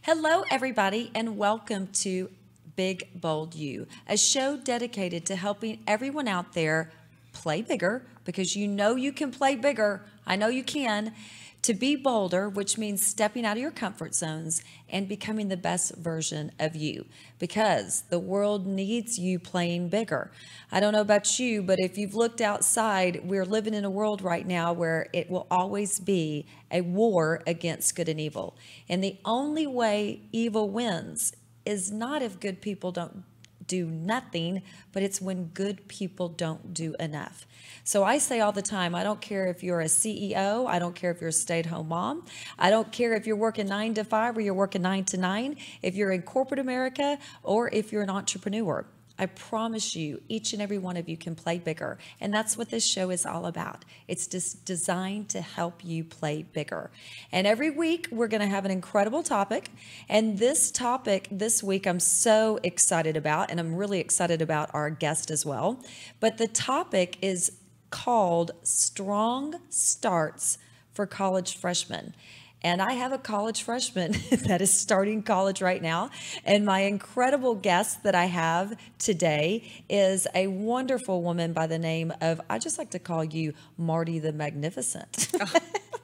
Hello, everybody, and welcome to Big Bold You, a show dedicated to helping everyone out there play bigger, because you know you can play bigger. I know you can. To be bolder, which means stepping out of your comfort zones and becoming the best version of you, because the world needs you playing bigger. I don't know about you, but if you've looked outside, we're living in a world right now where it will always be a war against good and evil. And the only way evil wins is not if good people don't do nothing, but it's when good people don't do enough. So I say all the time, I don't care if you're a CEO, I don't care if you're a stay-at-home mom, I don't care if you're working 9 to 5 or you're working 9 to 9, if you're in corporate America or if you're an entrepreneur. I promise you, each and every one of you can play bigger. And that's what this show is all about. It's just designed to help you play bigger. And every week, we're going to have an incredible topic. And this topic this week, I'm so excited about, and I'm really excited about our guest as well. But the topic is called Strong Starts for College Freshmen. And I have a college freshman that is starting college right now. And my incredible guest that I have today is a wonderful woman by the name of, I just like to call you Marti the Magnificent. Oh,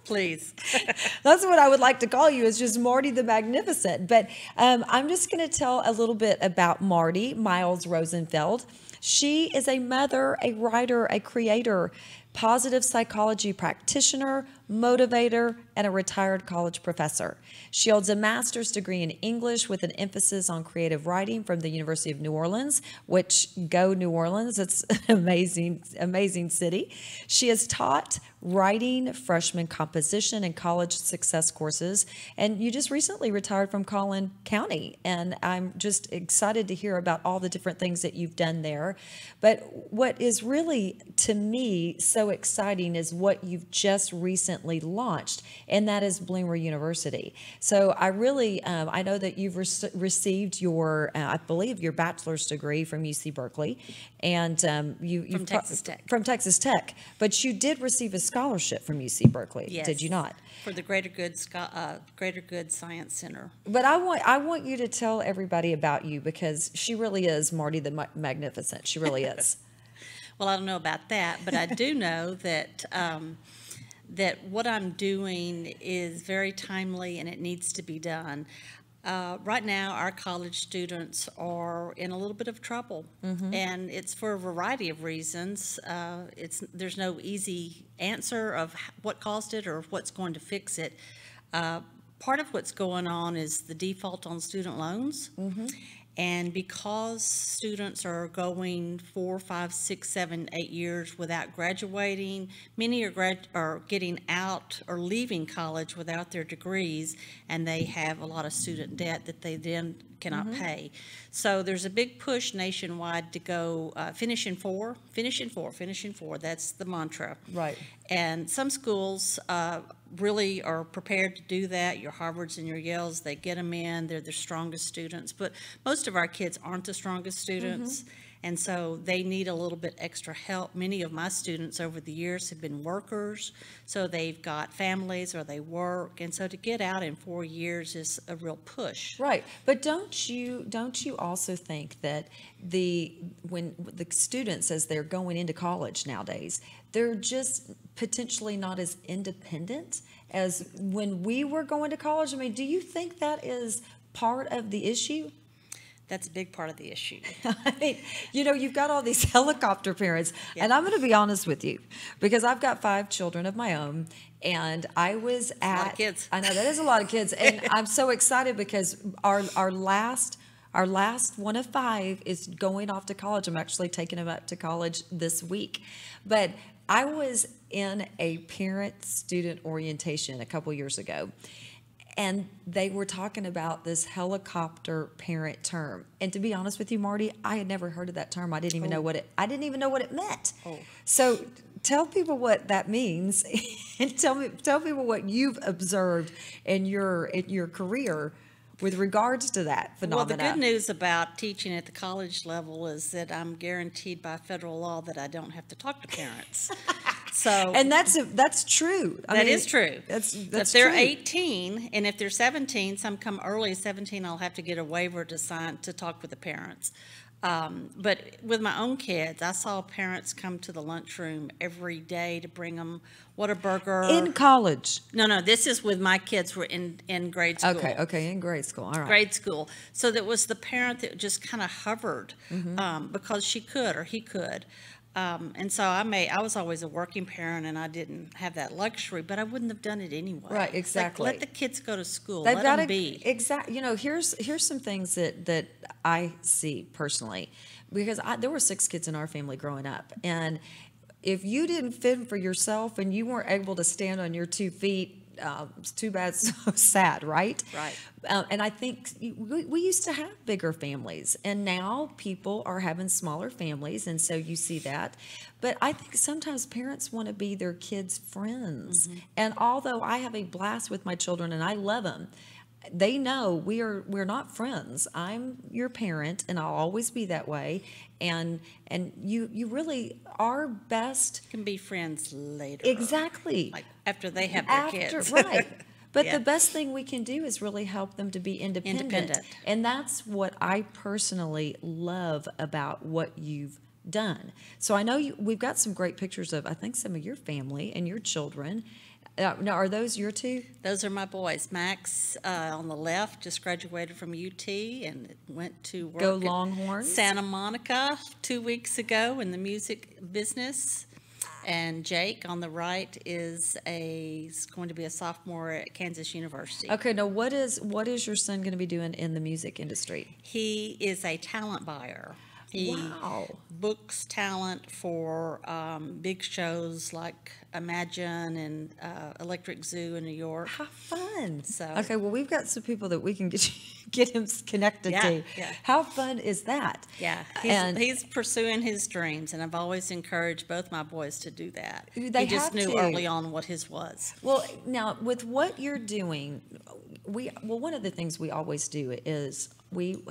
please. That's what I would like to call you, is just Marti the Magnificent. But I'm just going to tell a little bit about Marti Miles-Rosenfield. She is a mother, a writer, a creator, positive psychology practitioner, motivator, and a retired college professor. She holds a master's degree in English with an emphasis on creative writing from the University of New Orleans, which, go New Orleans, it's an amazing city. She has taught writing, freshman composition, and college success courses. And you just recently retired from Collin County, and I'm just excited to hear about all the different things that you've done there. But what is really, to me, so exciting is what you've just recently launched, and that is Bloomer University. So I really, I know that you've received your, I believe, your bachelor's degree from UC Berkeley, and from Texas Tech. From Texas Tech, but you did receive a scholarship from UC Berkeley, yes, did you not? For the Greater Good Science Center. But I want you to tell everybody about you, because she really is Marti the Magnificent. She really is. Well, I don't know about that, but I do know that that what I'm doing is very timely and it needs to be done. Right now, our college students are in a little bit of trouble, and it's for a variety of reasons. There's no easy answer of what caused it or what's going to fix it. Part of what's going on is the default on student loans. And because students are going 4, 5, 6, 7, 8 years without graduating, many are getting out or leaving college without their degrees, and they have a lot of student debt that they then cannot pay. So there's a big push nationwide to go finish in 4, finish in 4, finish in 4. That's the mantra. Right. And some schools really are prepared to do that. Your Harvards and your Yales, they get them in. They're the strongest students. But most of our kids aren't the strongest students. And so they need a little bit extra help. Many of my students over the years have been workers, so they've got families or they work, and so to get out in 4 years is a real push. Right, but don't you also think that when the students, as they're going into college nowadays, they're just potentially not as independent as when we were going to college? I mean, do you think that is part of the issue? That's a big part of the issue. I mean, you know, you've got all these helicopter parents, and I'm going to be honest with you, because I've got 5 children of my own, and I was at... a lot of kids. I know, that is a lot of kids, and I'm so excited because our last Our last one of 5 is going off to college. I'm actually taking him up to college this week. But I was in a parent-student orientation a couple years ago, and they were talking about this helicopter parent term. And to be honest with you, Marty, I had never heard of that term. I didn't even know what it meant. So tell people what that means, and tell people what you've observed in your career with regards to that phenomenon. Well, the good news about teaching at the college level is that I'm guaranteed by federal law that I don't have to talk to parents. So, and that's true. That is true. That's if they're true. 18, and if they're 17, some come early 17, I'll have to get a waiver to sign to talk with the parents. But with my own kids, I saw parents come to the lunchroom every day to bring them Whataburger. In college? No, this is with my kids were in grade school. Okay, in grade school, all right. Grade school. So that was the parent that just kind of hovered because she could or he could. And so I was always a working parent, and I didn't have that luxury, but I wouldn't have done it anyway. Right, exactly. Let the kids go to school. They've let got them be. Exactly. You know, here's some things that I see personally, because there were 6 kids in our family growing up, and if you didn't fend for yourself and you weren't able to stand on your 2 feet, it's too bad, so sad, right? Right. And I think we used to have bigger families, and now people are having smaller families, and so you see that. But I think sometimes parents want to be their kids' friends. And although I have a blast with my children and I love them, they know we're not friends. I'm your parent, and I'll always be that way. And you really are best. Can be friends later. Exactly. Like after they have their kids. Right. But Yeah. the best thing we can do is really help them to be independent. And that's what I personally love about what you've done. So I know we've got some great pictures of, I think, some of your family and your children. Now, are those your 2? Those are my boys. Max on the left just graduated from UT and went to work Go at Longhorns. Santa Monica 2 weeks ago in the music business. And Jake on the right is going to be a sophomore at Kansas University. Okay, now what is your son going to be doing in the music industry? He is a talent buyer. He books talent for big shows like Imagine and Electric Zoo in New York. How fun! So okay, well, we've got some people that we can get him connected to. Yeah. How fun is that? Yeah, he's pursuing his dreams, and I've always encouraged both my boys to do that. He just knew early on what his was. Well, now with what you're doing, one of the things we always do is we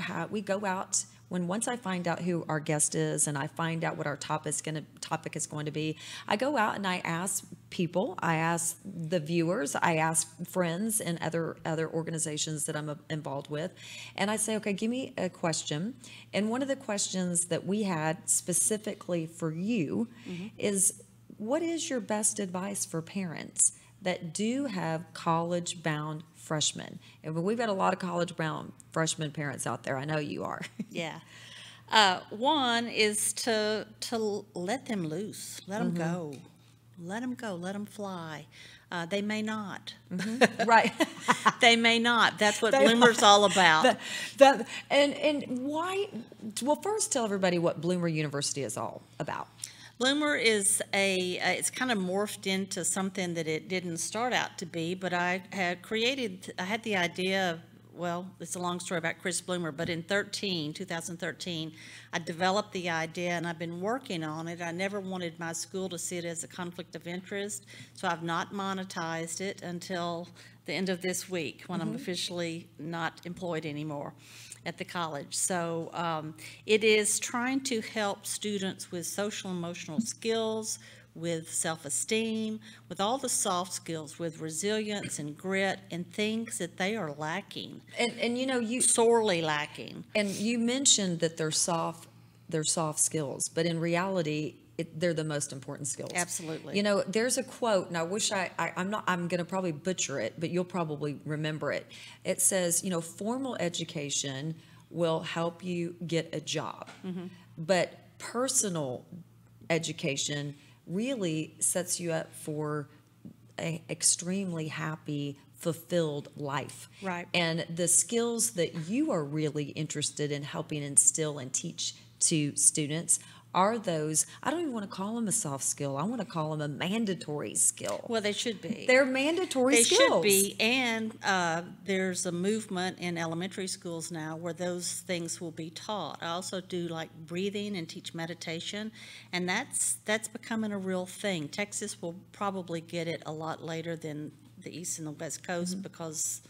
go out. Once I find out who our guest is and I find out what our topic is going to be, I go out and I ask people, I ask the viewers, I ask friends and other organizations that I'm involved with, and I say, okay, give me a question. And one of the questions that we had specifically for you is, what is your best advice for parents that do have college-bound freshmen? And we've got a lot of college-bound freshman parents out there. I know you are. Yeah. One is to let them loose. Let them go. Let them go. Let them fly. They may not. Right. They may not. That's what Bloomer's all about. And why? Well, first tell everybody what Bloomer University is all about. Bloomer is it's kind of morphed into something that it didn't start out to be, but I had the idea of, well, it's a long story about Chris Bloomer, but in 2013, I developed the idea and I've been working on it. I never wanted my school to see it as a conflict of interest, so I've not monetized it until the end of this week when I'm officially not employed anymore at the college. So it is trying to help students with social and emotional skills, with self-esteem, with all the soft skills, with resilience and grit and things that they are lacking. And you know, sorely lacking. And you mentioned that they're soft skills, but in reality, they're the most important skills. Absolutely. You know, there's a quote, and I wish I'm going to probably butcher it, but you'll probably remember it. It says, you know, formal education will help you get a job, but personal education really sets you up for an extremely happy, fulfilled life. Right. And the skills that you are really interested in helping instill and teach to students are those, I don't even want to call them a soft skill. I want to call them a mandatory skill. Well, they should be. They're mandatory They skills. should be, and there's a movement in elementary schools now where those things will be taught. I also do like breathing and teach meditation, and that's becoming a real thing. Texas will probably get it a lot later than the East and the West Coast because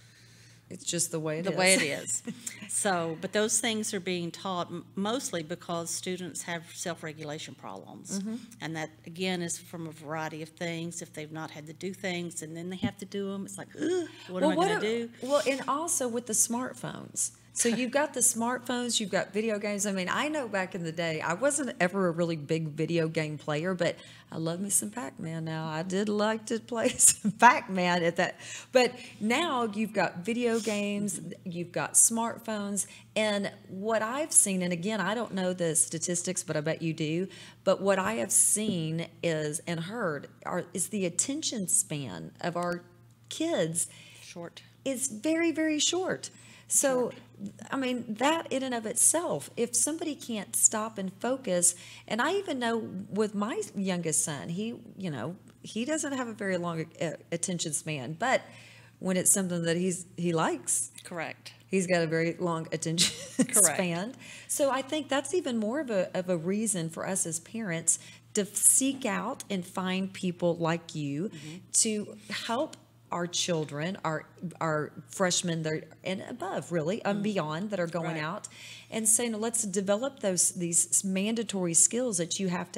It's just the way it the is. way it is. So, but those things are being taught mostly because students have self-regulation problems. And that, again, is from a variety of things. If they've not had to do things and then they have to do them, it's like, ugh, what am I going to do? Well, and also with the smartphones. So you've got the smartphones, you've got video games. I mean, I know back in the day, I wasn't ever a really big video game player, but I love me some Pac-Man now. I did like to play some Pac-Man at that. But now you've got video games, you've got smartphones, and what I've seen, and again, I don't know the statistics, but I bet you do, but what I have seen is, and heard, is the attention span of our kids Short. is very, very short. So, I mean, that in and of itself, if somebody can't stop and focus, and I even know with my youngest son, he doesn't have a very long attention span, but when it's something that he likes, Correct. he's got a very long attention span. So I think that's even more of a reason for us as parents to seek out and find people like you to help our children, our freshmen and above, really, and beyond, that are going out, and saying, let's develop these mandatory skills that you have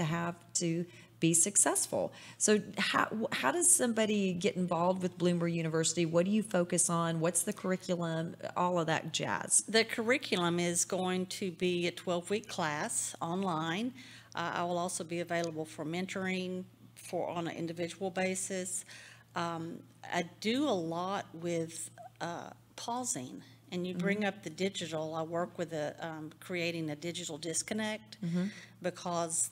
to be successful. So how does somebody get involved with Bloomberg University? What do you focus on? What's the curriculum? All of that jazz. The curriculum is going to be a 12-week class online. I will also be available for mentoring on an individual basis. I do a lot with pausing, and you bring up the digital. I work with creating a digital disconnect because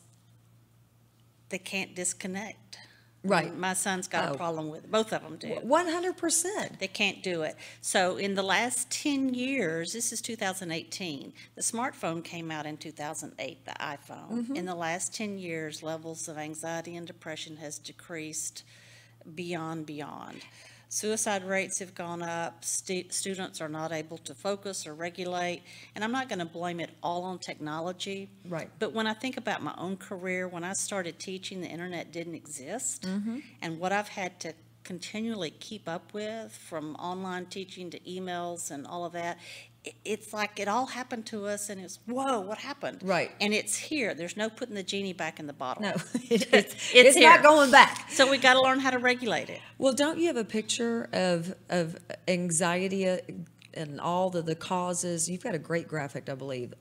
they can't disconnect. Right. My son's got a problem with it. Both of them do. 100%. They can't do it. So in the last 10 years, this is 2018, the smartphone came out in 2008, the iPhone. In the last 10 years, levels of anxiety and depression has decreased beyond. Suicide rates have gone up. Students are not able to focus or regulate. And I'm not going to blame it all on technology. Right. But when I think about my own career, when I started teaching, the internet didn't exist. And what I've had to continually keep up with, from online teaching to emails and all of that, it's like it all happened to us, and it's, whoa, what happened? Right. And it's here. There's no putting the genie back in the bottle. No, It's it's here. not going back. So we got to learn how to regulate it. Well, don't you have a picture of anxiety and all the causes? You've got a great graphic, I believe.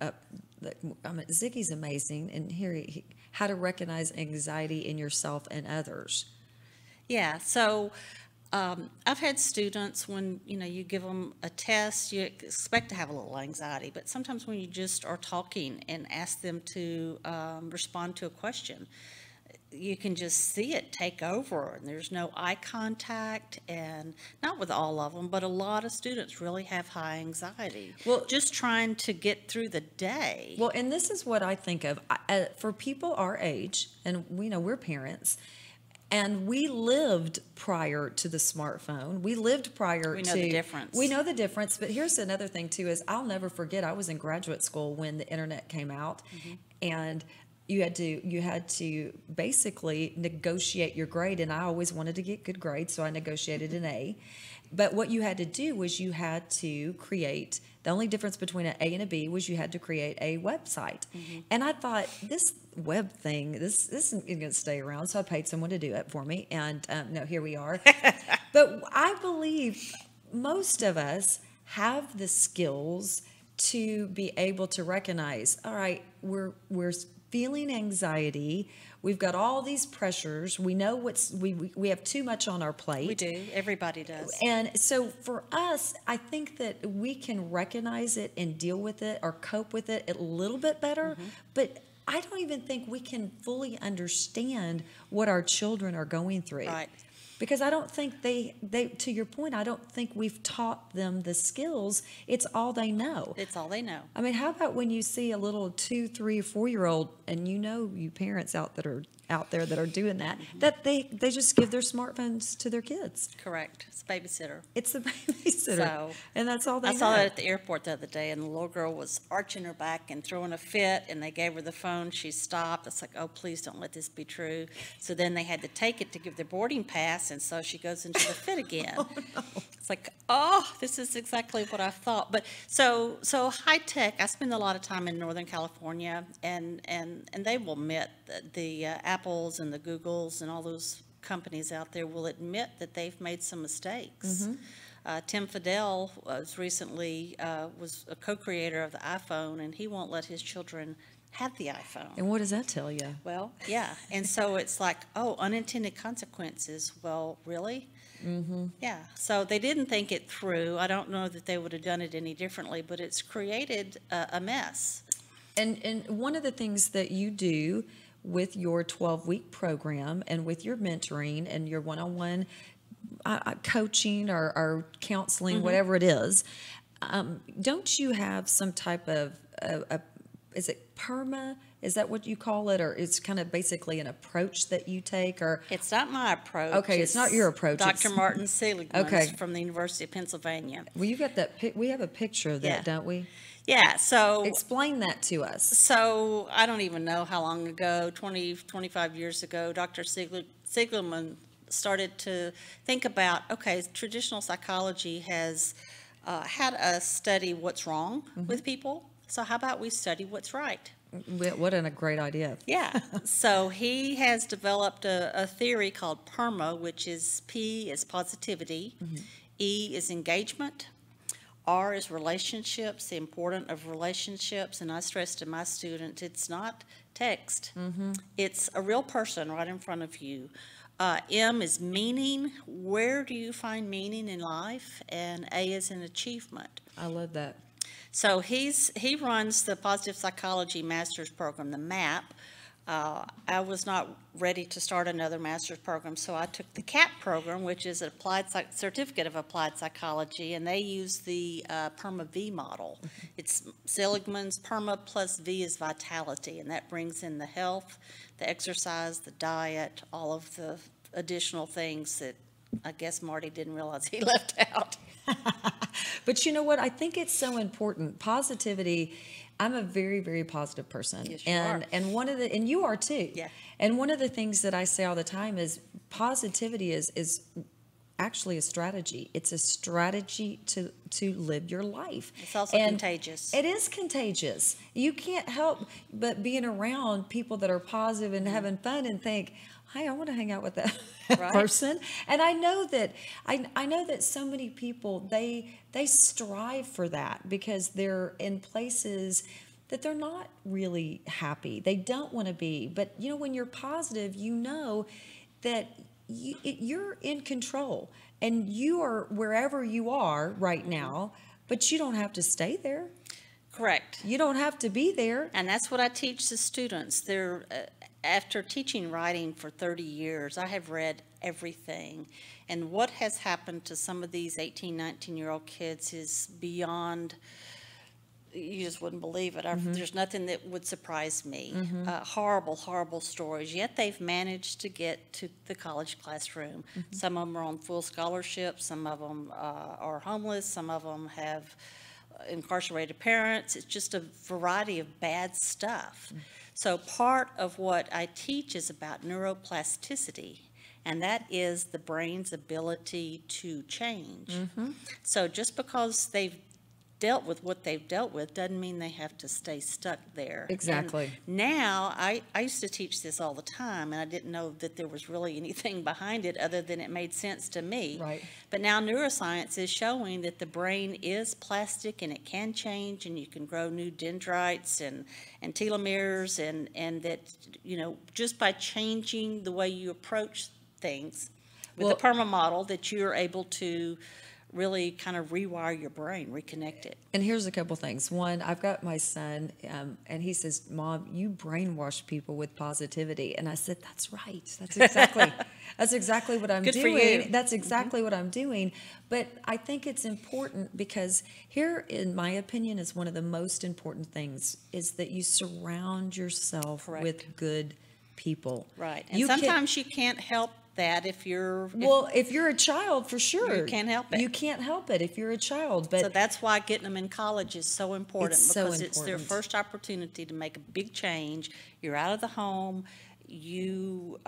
Ziggy's amazing, and here how to recognize anxiety in yourself and others. Yeah. So I've had students, when you give them a test, you expect to have a little anxiety, but sometimes when you just are talking and ask them to respond to a question, you can just see it take over, and there's no eye contact, and not with all of them, but a lot of students really have high anxiety. Well, just trying to get through the day. Well, and this is what I think of for people our age, and we're parents. And we lived prior to the smartphone. We lived prior to... We know the difference. We know the difference. But here's another thing, too, is I'll never forget, I was in graduate school when the internet came out. And you had to basically negotiate your grade. And I always wanted to get good grades, so I negotiated an A. But what you had to do was you had to create... The only difference between an A and a B was you had to create a website. And I thought, this web thing, this isn't going to stay around. So I paid someone to do it for me. And no, here we are. But I believe most of us have the skills to be able to recognize, all right, we're feeling anxiety. We've got all these pressures. We know we have too much on our plate. We do. Everybody does. And so for us, I think that we can recognize it and deal with it or cope with it a little bit better. But I don't even think we can fully understand what our children are going through. Right. Because I don't think they, to your point, I don't think we've taught them the skills. It's all they know. It's all they know. I mean, how about when you see a little 2, 3, or 4-year-old, and you parents out there that are doing that, that they just give their smartphones to their kids. Correct. It's a babysitter. It's the babysitter. So, and that's all they know. I saw that at the airport the other day, and the little girl was arching her back and throwing a fit, and they gave her the phone. She stopped. It's like, oh, please don't let this be true. So then they had to take it to give their boarding pass, and so she goes into the fit again. Oh, no. It's like, oh, this is exactly what I thought. But so high tech, I spend a lot of time in Northern California, and they will admit that the Apples and the Googles and all those companies out there will admit that they've made some mistakes. Tim Fidel was recently was a co-creator of the iPhone, and he won't let his children have the iPhone. And what does that tell you? Well, yeah. And so it's like, oh, unintended consequences. Well, really? Yeah. So they didn't think it through. I don't know that they would have done it any differently, but it's created a mess. And one of the things that you do with your 12-week program and with your mentoring and your one-on-one coaching or counseling, whatever it is, don't you have some type of, is it PERMA? Is that what you call it? Or it's kind of basically an approach that you take? Or It's not my approach. Okay, it's not your approach. Dr. Martin Seligman's Okay. from the University of Pennsylvania. Well, you got that. We have a picture of that, Yeah. don't we? Yeah, so Explain that to us. So I don't even know how long ago, 20, 25 years ago, Dr. Seligman started to think about, okay, traditional psychology has had us study what's wrong with people. So how about we study what's right? What a great idea. Yeah. So he has developed a theory called PERMA, which is P is positivity, E is engagement, R is relationships, the importance of relationships, and I stress to my students, it's not text. It's a real person right in front of you. M is meaning. Where do you find meaning in life? And A is an achievement. I love that. So he runs the Positive Psychology Master's Program, the MAP. I was not ready to start another master's program, so I took the CAP program, which is an Certificate of Applied Psychology, and they use the PERMA V model. It's Seligman's PERMA plus V is vitality, and that brings in the health, the exercise, the diet, all of the additional things that I guess Marty didn't realize he left out. But you know what? I think it's so important. Positivity. I'm a very, very positive person. Yes, you are. And one of the, and you are too. Yeah. And one of the things that I say all the time is positivity is actually a strategy. It's a strategy to live your life. It's also contagious. It is contagious. You can't help but being around people that are positive and having fun and think, hey, I want to hang out with that Right. person. And I know that I know that so many people they strive for that because they're in places that they're not really happy. They don't want to be. But you know, when you're positive, you know that you're in control and you are wherever you are right now, but you don't have to stay there. Correct. You don't have to be there. And that's what I teach the students. They're after teaching writing for 30 years, I have read everything. And what has happened to some of these 18, 19-year-old kids is beyond, you just wouldn't believe it. There's nothing that would surprise me. Horrible, horrible stories. Yet they've managed to get to the college classroom. Some of them are on full scholarships. Some of them are homeless. Some of them have incarcerated parents. It's just a variety of bad stuff. So part of what I teach is about neuroplasticity, and that is the brain's ability to change. So just because they've dealt with what they've dealt with doesn't mean they have to stay stuck there. Exactly. And now, I used to teach this all the time, and I didn't know that there was really anything behind it other than it made sense to me. Right. But now neuroscience is showing that the brain is plastic and it can change, and you can grow new dendrites and telomeres, and that, you know, just by changing the way you approach things with the PERMA model, that you're able to really kind of rewire your brain, reconnect it. And here's a couple things. One, I've got my son, and he says, "Mom, you brainwash people with positivity." And I said, "That's right. That's exactly what I'm Good doing. for you. That's exactly what I'm doing." But I think it's important because here, in my opinion, is one of the most important things is that you surround yourself Correct. with good people. Right. And sometimes you can't help that if you're... If you're a child, for sure. You can't help it. You can't help it if you're a child. But so that's why getting them in college is so important, It's so because it's their important. first opportunity to make a big change. You're out of the home. You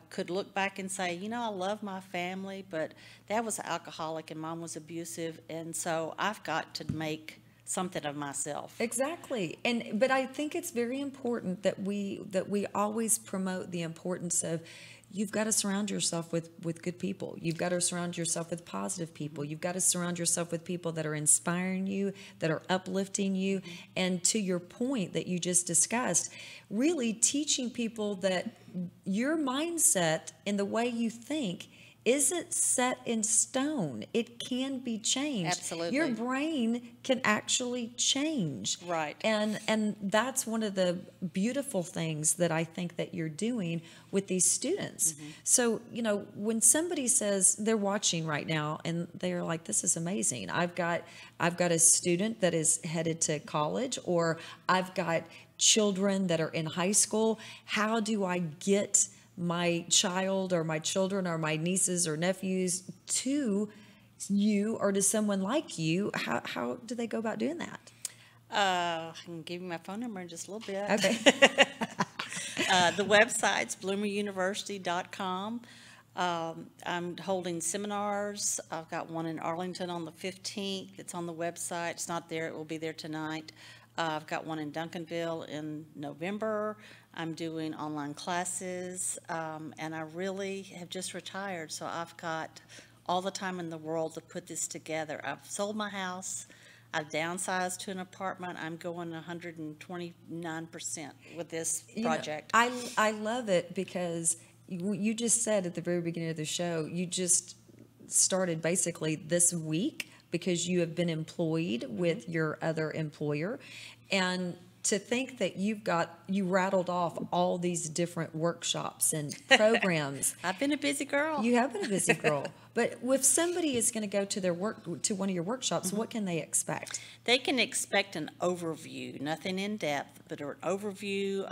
could look back and say, you know, I love my family, but Dad was an alcoholic and Mom was abusive, and so I've got to make something of myself. Exactly. But I think it's very important that we always promote the importance of, you've got to surround yourself with good people. You've got to surround yourself with positive people. You've got to surround yourself with people that are inspiring you, that are uplifting you. And to your point that you just discussed, really teaching people that your mindset and the way you think isn't set in stone. It can be changed. Absolutely. Your brain can actually change. Right. And that's one of the beautiful things that I think that you're doing with these students. So, you know, when somebody says they're watching right now and they're like, this is amazing. I've got a student that is headed to college, or I've got children that are in high school. How do I get my child or my children or my nieces or nephews to you or to someone like you? How do they go about doing that? I can give you my phone number in just a little bit. Okay. The website's bloomeruniversity.com. I'm holding seminars. I've got one in Arlington on the 15th. It's on the website. It's not there. It will be there tonight. I've got one in Duncanville in November. I'm doing online classes, and I really have just retired, so I've got all the time in the world to put this together. I've sold my house. I've downsized to an apartment. I'm going 129% with this project. You know, I love it because you just said at the very beginning of the show, you just started basically this week because you have been employed with your other employer. And to think that you rattled off all these different workshops and programs. I've been a busy girl. You have been a busy girl. But if somebody is going to go to one of your workshops, what can they expect? They can expect an overview, nothing in depth, but an overview.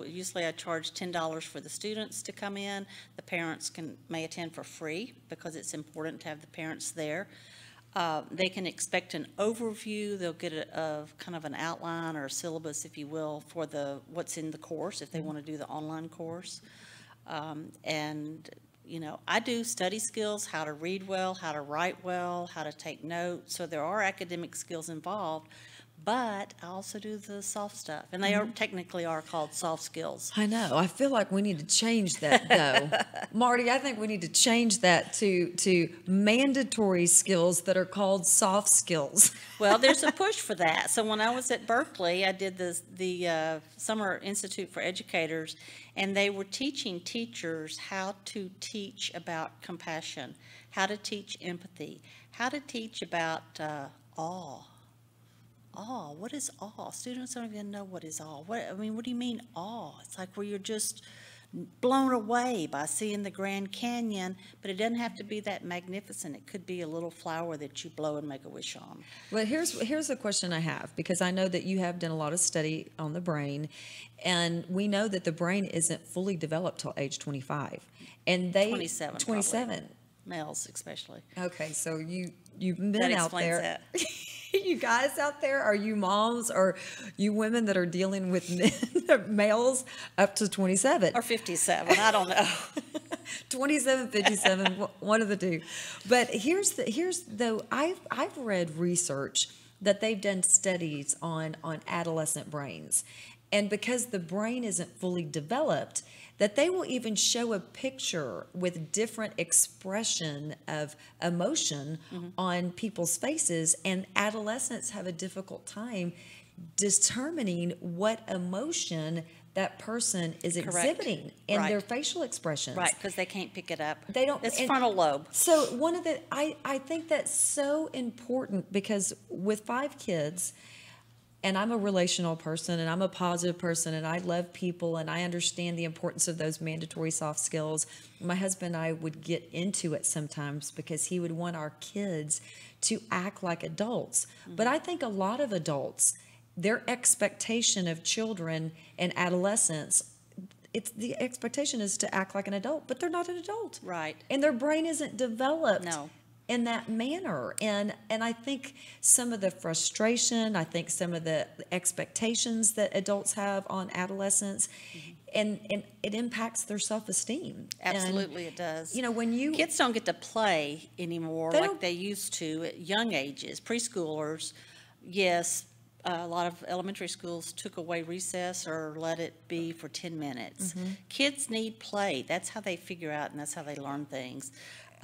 Usually I charge $10 for the students to come in. The parents may attend for free because it's important to have the parents there. They can expect an overview. They'll get a kind of an outline or a syllabus, if you will, for what's in the course if they want to do the online course. And, you know, I do study skills, how to read well, how to write well, how to take notes. So there are academic skills involved. But I also do the soft stuff, and they technically are called soft skills. I know. I feel like we need to change that, though. Marty, I think we need to change that to mandatory skills that are called soft skills. Well, there's a push for that. So when I was at Berkeley, I did the Summer Institute for Educators, and they were teaching teachers how to teach about compassion, how to teach empathy, how to teach about awe. Awe. What is awe? Students don't even know what is awe. What do you mean awe? It's like where you're just blown away by seeing the Grand Canyon, but it doesn't have to be that magnificent. It could be a little flower that you blow and make a wish on. Well, here's a question I have, because I know that you have done a lot of study on the brain, and we know that the brain isn't fully developed till age 25. And 27. 27. Probably. Males especially. Okay, so you've been That out explains there. that. You guys out there, are you moms or you women that are dealing with males up to 27? Or 57, I don't know. 27, 57, one of the two. But here's I've read research that they've done studies on adolescent brains. And because the brain isn't fully developed, that they will even show a picture with different expression of emotion on people's faces, and adolescents have a difficult time determining what emotion that person is Correct. exhibiting in Right. their facial expressions. Right, because they can't pick it up. They don't. It's and frontal lobe. So one of the, I think that's so important because with 5 kids, and I'm a relational person and I'm a positive person and I love people and I understand the importance of those mandatory soft skills. My husband and I would get into it sometimes because he would want our kids to act like adults. But I think a lot of adults, their expectation of children and adolescents, it's the expectation is to act like an adult, but they're not an adult. Right. And their brain isn't developed No. in that manner. And I think some of the frustration, I think some of the expectations that adults have on adolescents, and it impacts their self-esteem. Absolutely, it does. You know, when you Kids don't get to play anymore They like don't- they used to at young ages. Preschoolers, yes, a lot of elementary schools took away recess or let it be for 10 minutes. Kids need play. That's how they figure out and that's how they learn things.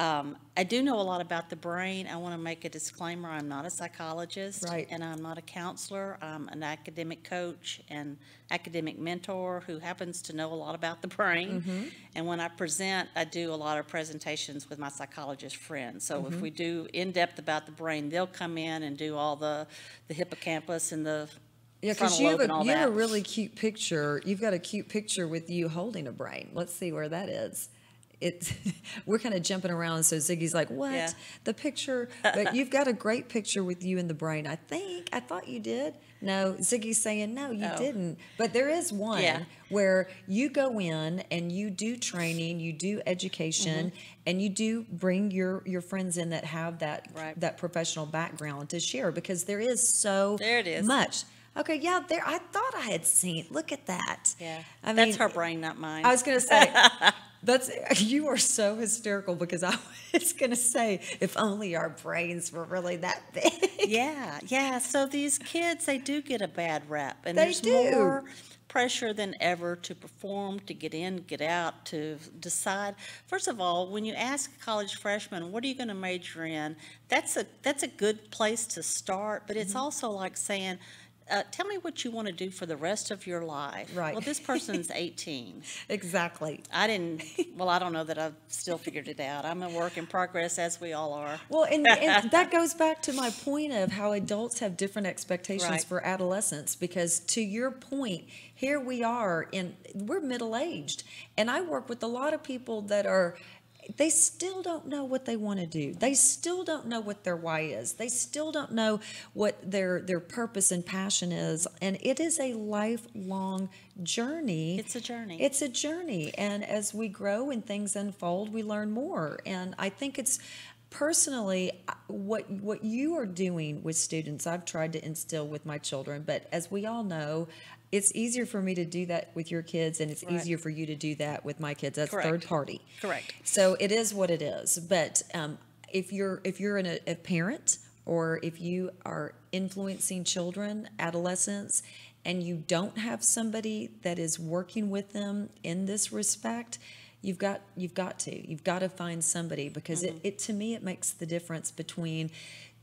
I do know a lot about the brain. I want to make a disclaimer. I'm not a psychologist. Right. And I'm not a counselor. I'm an academic coach and academic mentor who happens to know a lot about the brain. And when I present, I do a lot of presentations with my psychologist friends. So if we do in-depth about the brain, they'll come in and do all the hippocampus and the Yeah, because frontal lobe and all you have a that. really cute picture. You've got a cute picture with you holding a brain. Let's see where that is. It's we're kind of jumping around, so Ziggy's like, "What? Yeah. The picture?" But you've got a great picture with you in the brain. I thought you did. No, Ziggy's saying no, you Oh. didn't. But there is one Yeah. where you go in and you do training, you do education, and you do bring your friends in that have that Right. that professional background to share because there is so There it is. much. Okay, yeah, there. I thought I had seen. Look at that. Yeah. I That's mean, her brain, not mine. I was going to say, you are so hysterical because I was going to say, if only our brains were really that big. Yeah. So these kids, they do get a bad rap. And They there's do. more pressure than ever to perform, to get in, get out, to decide. First of all, when you ask a college freshman, what are you going to major in? That's a good place to start, but it's also like saying, tell me what you want to do for the rest of your life. Right. Well, this person's 18. Exactly. I don't know that I've still figured it out. I'm a work in progress, as we all are. Well, and that goes back to my point of how adults have different expectations Right. for adolescents. Because to your point, here we are, we're middle-aged, and I work with a lot of people that they still don't know what they want to do. They still don't know what their why is. They still don't know what their purpose and passion is. And it is a lifelong journey. It's a journey. It's a journey. And as we grow and things unfold, we learn more. And I think it's personally what you are doing with students, I've tried to instill with my children. But as we all know, it's easier for me to do that with your kids, and it's Right. easier for you to do that with my kids. That's Correct. third party. Correct. So it is what it is. But if you're a parent, or if you are influencing children, adolescents, and you don't have somebody that is working with them in this respect, you've got to find somebody, because it to me it makes the difference between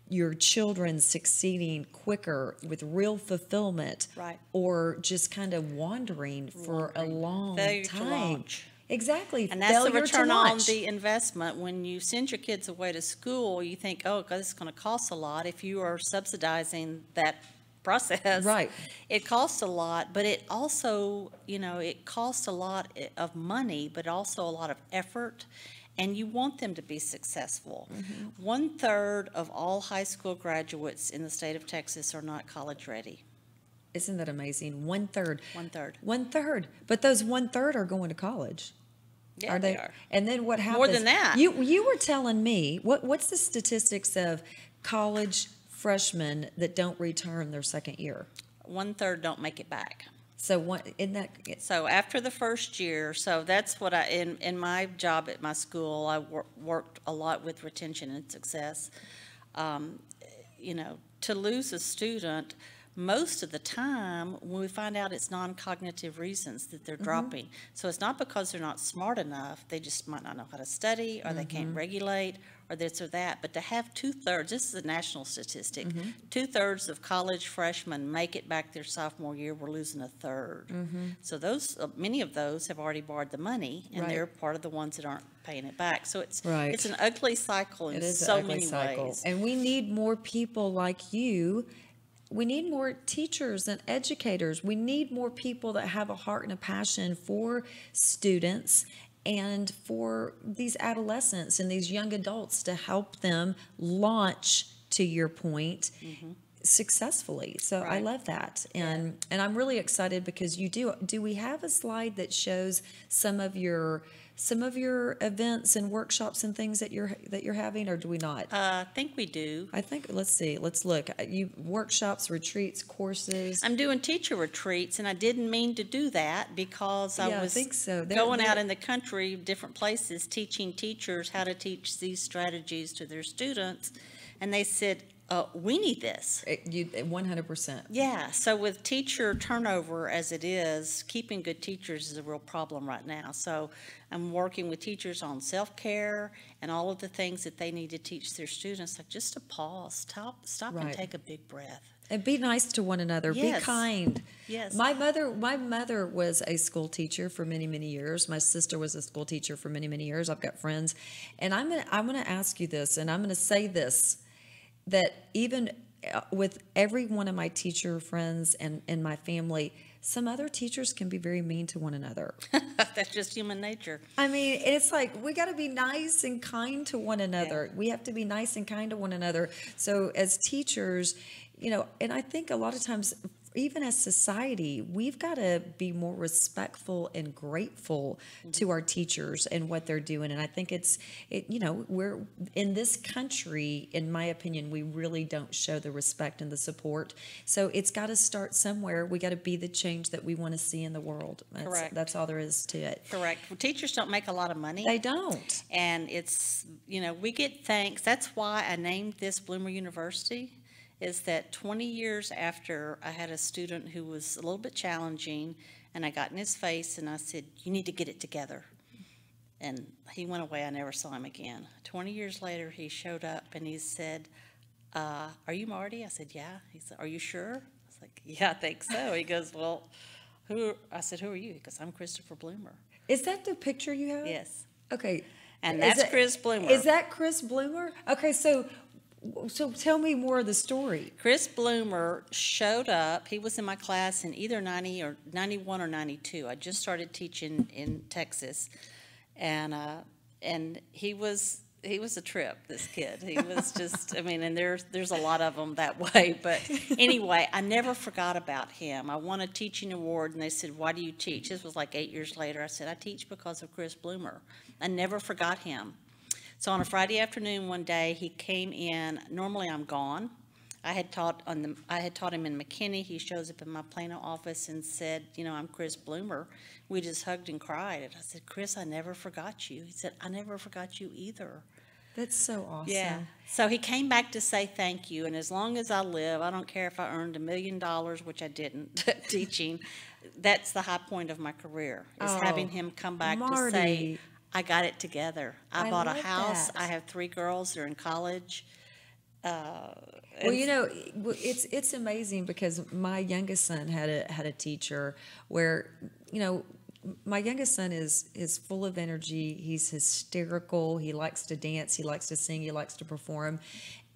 your children succeeding quicker with real fulfillment, Right. or just kind of wandering for a long Failure to time. launch. Exactly. And that's the Failure to return on launch. the investment. When you send your kids away to school, you think, oh, this is going to cost a lot. If you are subsidizing that process, Right. it costs a lot, but it also, it costs a lot of money, but also a lot of effort. And you want them to be successful. 1/3 of all high school graduates in the state of Texas are not college ready. Isn't that amazing? 1/3. 1/3. 1/3. But those 1/3 are going to college. Yeah, they are. And then what happens? More than that. You were telling me, what's the statistics of college freshmen that don't return their second year? 1/3 don't make it back. So So after the first year, so that's what in my job at my school, I worked a lot with retention and success. To lose a student, most of the time, when we find out it's non-cognitive reasons that they're dropping. So it's not because they're not smart enough, they just might not know how to study, or they can't regulate, or this or that. But to have 2/3, this is a national statistic, 2/3 of college freshmen make it back their sophomore year. We're losing a third. So those, many of those have already borrowed the money, and Right. they're part of the ones that aren't paying it back. So it's Right. it's an ugly cycle in It is so an ugly many cycle. ways. And we need more people like you. We need more teachers and educators. We need more people that have a heart and a passion for students and for these adolescents and these young adults to help them launch, to your point, successfully. So I Right. love that. And I'm really excited because you do we have a slide that shows some of your events and workshops and things that you're having, or do we not? I think we do. I think, let's see, let's look. You workshops, retreats, courses. I'm doing teacher retreats, and I didn't mean to do that because Yeah, I I was think so. going out in the country, different places, teaching teachers how to teach these strategies to their students, and they said, we need this. You 100%. Yeah, so with teacher turnover as it is, keeping good teachers is a real problem right now. So I'm working with teachers on self-care and all of the things that they need to teach their students, like just to pause, stop and Right. take a big breath. And be nice to one another. Yes. Be kind. Yes. My mother was a school teacher for many, many years. My sister was a school teacher for many, many years. I've got friends. And I'm gonna ask you this, and I'm gonna say this, that even with every one of my teacher friends and my family, some other teachers can be very mean to one another. That's just human nature. I mean, it's like we got to be nice and kind to one another. We have to be nice and kind to one another. So as teachers, and I think a lot of times, even as society, we've got to be more respectful and grateful to our teachers and what they're doing. And I think we're in this country, in my opinion, we really don't show the respect and the support. So it's got to start somewhere. We got to be the change that we want to see in the world. Correct. That's all there is to it. Correct. Well, teachers don't make a lot of money. They don't. And it's, we get thanks. That's why I named this Bloomer University, is that 20 years after I had a student who was a little bit challenging, and I got in his face and I said, you need to get it together. And he went away. I never saw him again. 20 years later, he showed up and he said, are you Marty? I said, yeah. He said, are you sure? I was like, yeah, I think so. He goes, well, I said, who are you? He goes, I'm Christopher Bloomer. Is that the picture you have? Yes. Okay. And that's Chris Bloomer. Is that Chris Bloomer? Okay, so tell me more of the story. Chris Bloomer showed up. He was in my class in either 90 or 91 or 92. I just started teaching in Texas, and he was a trip. This kid, he was just. And there's a lot of them that way. But anyway, I never forgot about him. I won a teaching award, and they said, "Why do you teach?" This was like 8 years later. I said, "I teach because of Chris Bloomer." I never forgot him. So on a Friday afternoon one day, he came in. Normally I'm gone. I had taught him in McKinney. He shows up in my Plano office and said, I'm Chris Bloomer. We just hugged and cried. And I said, Chris, I never forgot you. He said, I never forgot you either. That's so awesome. Yeah. So he came back to say thank you. And as long as I live, I don't care if I earned $1 million, which I didn't, teaching. That's the high point of my carear, is having him come back Marti. to say, I got it together. I bought a love house. that. I have 3 girls. They're in college. Well, it's amazing because my youngest son had a teacher where, my youngest son is full of energy. He's hysterical. He likes to dance. He likes to sing. He likes to perform.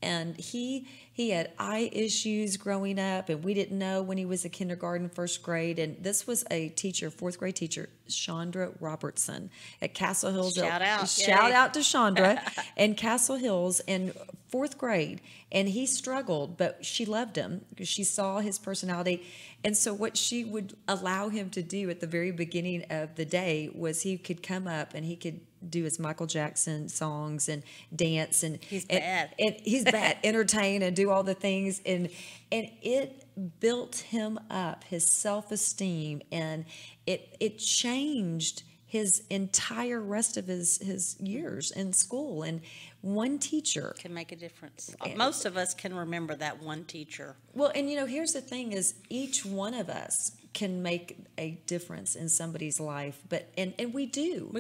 And he had eye issues growing up, and we didn't know when he was in kindergarten, first grade. And this was a teacher, 4th grade teacher, Chandra Robertson at Castle Hills. Shout out. Shout out to Chandra in Castle Hills in 4th grade. And he struggled, but she loved him because she saw his personality. And so what she would allow him to do at the very beginning of the day was he could come up and he could do his Michael Jackson songs and dance and he's bad. And he's bad, entertain and do all the things, and it built him up, his self-esteem, and it changed his entire rest of his years in school. And one teacher Can make a difference. Most of us can remember that one teacher. well, and here's the thing is each one of us can make a difference in somebody's life, but and we do.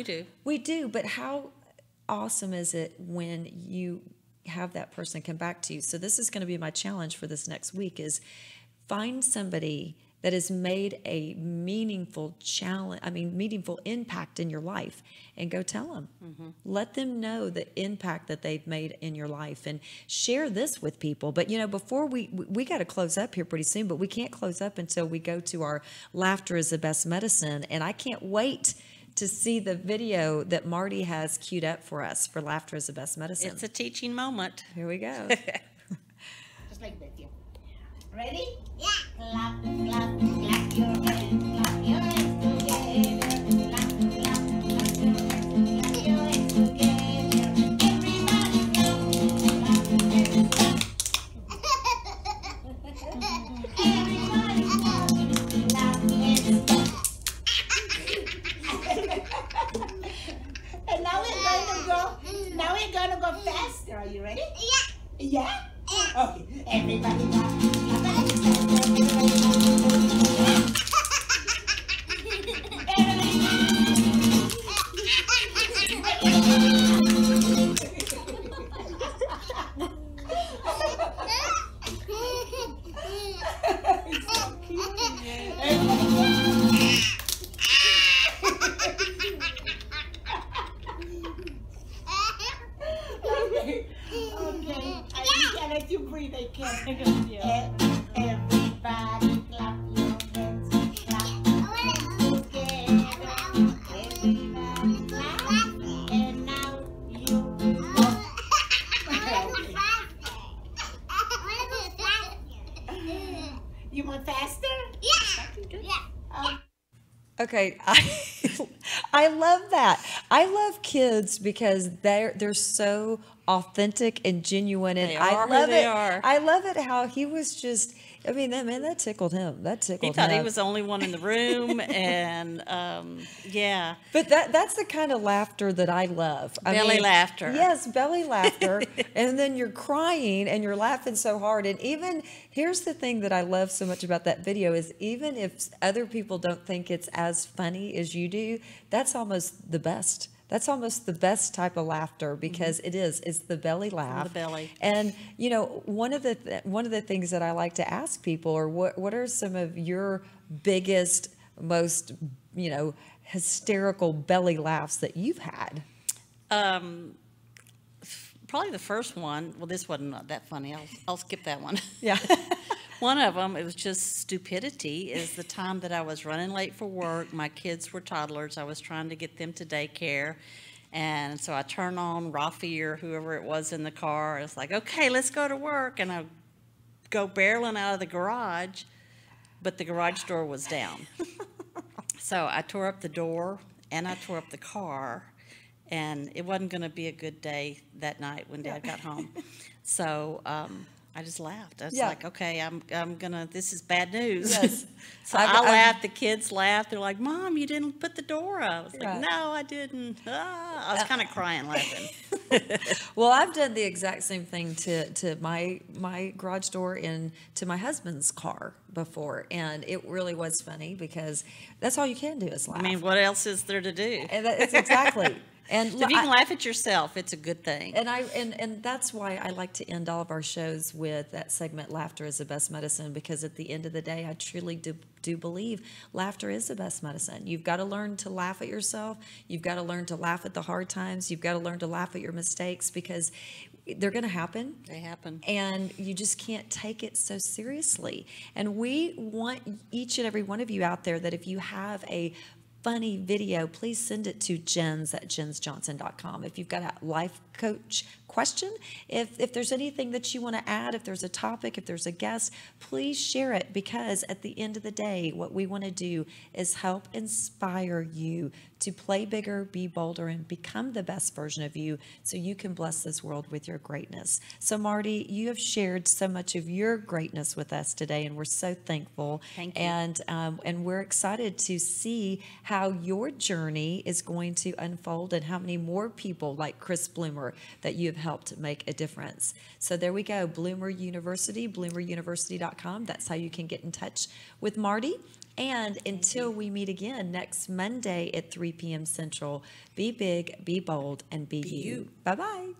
We do, but how awesome is it when you have that person come back to you? So this is going to be my challenge for this next week is find somebody that has made a meaningful meaningful impact in your life, and go tell them. Let them know the impact that they've made in your life, and share this with people. But before we got to close up here pretty soon, but we can't close up until we go to our Laughter is the Best Medicine, and I can't wait to see the video that Marti has queued up for us for Laughter is the Best Medicine. It's a teaching moment. Here we go. Just like that, yeah. Ready? Yeah. Clap, clap, clap your hands, clap your hands together. Clap, clap, clap your hands, clap your hands together. Everybody clap, clap, and stop. Everybody clap, and stop. And now we're gonna go faster. Are you ready? Yeah. Yeah? Okay. Everybody clap, clap, and stop. Okay. I can't let you breathe. I can't. Everybody clap your hands. Clap together. Everybody clap. And now you go. You want faster? Yeah. Okay, I love that. I love kids because they're so authentic and genuine, and I love it. I love it how he was just. I mean, that tickled him. That tickled him. He thought he was the only one in the room, and yeah. But that's the kind of laughter that I love. Belly laughter. Yes, belly laughter. And then you're crying and you're laughing so hard. And even, here's the thing that I love so much about that video is even if other people don't think it's as funny as you do, that's almost the best. That's almost the best type of laughter because it's the belly laugh. The belly. And one of the things that I like to ask people are what are some of your biggest, most hysterical belly laughs that you've had? Probably the first one. Well, this wasn't not that funny. I'll skip that one. Yeah. One of them, it was just stupidity, is the time that I was running late for work. My kids were toddlers. I was trying to get them to daycare. And so I turn on Rafi or whoever it was in the car. It's like, okay, let's go to work. And I go barreling out of the garage, but the garage door was down. So I tore up the door and I tore up the car. And it wasn't going to be a good day that night when Dad got home. So I just laughed. I was like, okay, I'm gonna. This is bad news. Yes. So I laughed. The kids laughed. They're like, "Mom, you didn't put the door up." I was like, "No, I didn't." I was kind of crying, laughing. Well, I've done the exact same thing to my garage door and to my husband's car before, and it really was funny because that's all you can do is laugh. I mean, what else is there to do? And that's exactly. And So if you can laugh at yourself, it's a good thing. And that's why I like to end all of our shows with that segment, Laughter is the Best Medicine, because at the end of the day, I truly do believe laughter is the best medicine. You've got to learn to laugh at yourself. You've got to learn to laugh at the hard times. You've got to learn to laugh at your mistakes because they're going to happen. They happen. And you just can't take it so seriously. And we want each and every one of you out there that if you have a funny video, please send it to jens@jensjohnson.com. If you've got a life coach question, if there's anything that you want to add, if there's a topic, if there's a guest, please share it, because at the end of the day, what we want to do is help inspire you to play bigger, be bolder, and become the best version of you so you can bless this world with your greatness. So, Marti, you have shared so much of your greatness with us today, and we're so thankful. Thank you. And we're excited to see how your journey is going to unfold and how many more people like Chris Bloomer that you have helped make a difference. So there we go, Bloomer University, bloomeruniversity.com. That's how you can get in touch with Marti. And until we meet again next Monday at 3 p.m. Central, be big, be bold, and be you. Bye-bye.